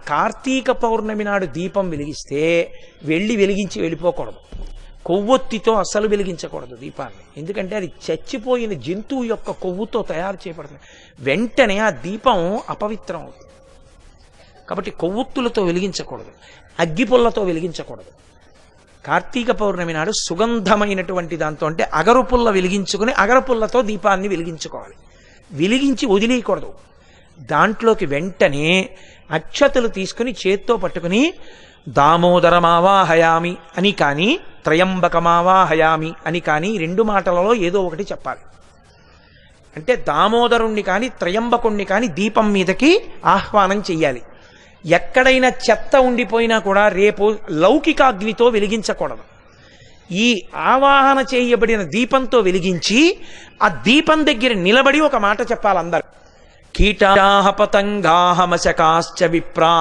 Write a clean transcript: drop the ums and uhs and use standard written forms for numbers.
కార్తీక పౌర్ణమి నాడు దీపం వెలిగిస్తే వెలిగించి వెళ్ళిపోకూడదు. కొవ్వొత్తితో అస్సలు వెలిగించకూడదు దీపాన్ని. ఎందుకంటే అది చచ్చిపోయిన జంతువు యొక్క కొవ్వుతో తయారు చేయబడుతుంది. వెంటనే ఆ దీపం అపవిత్రం అవుతుంది. కాబట్టి కొవ్వొత్తులతో వెలిగించకూడదు, అగ్గిపుల్లతో వెలిగించకూడదు. కార్తీక పౌర్ణమి నాడు సుగంధమైనటువంటి దాంతో, అంటే అగరుపుల్ల వెలిగించుకుని అగరపుల్లతో దీపాన్ని వెలిగించుకోవాలి. వెలిగించి వదిలేయకూడదు. దాంట్లోకి వెంటనే అక్షతలు తీసుకుని చేత్తో పట్టుకుని దామోదరమావాహయామి అని కానీ త్రయంబకమావాహయామి అని కానీ 2 మాటలలో ఏదో ఒకటి చెప్పాలి. అంటే దామోదరుణ్ణి కానీ త్రయంబకుణ్ణి కానీ దీపం మీదకి ఆహ్వానం చెయ్యాలి. ఎక్కడైనా చెత్త ఉండిపోయినా కూడా రేపు లౌకికాగ్నితో వెలిగించకూడదు. ఈ ఆవాహన చేయబడిన దీపంతో వెలిగించి ఆ దీపం దగ్గర నిలబడి ఒక మాట చెప్పాలి అందరు. కీటాః పతంగాః మశకాశ్చ విప్రాః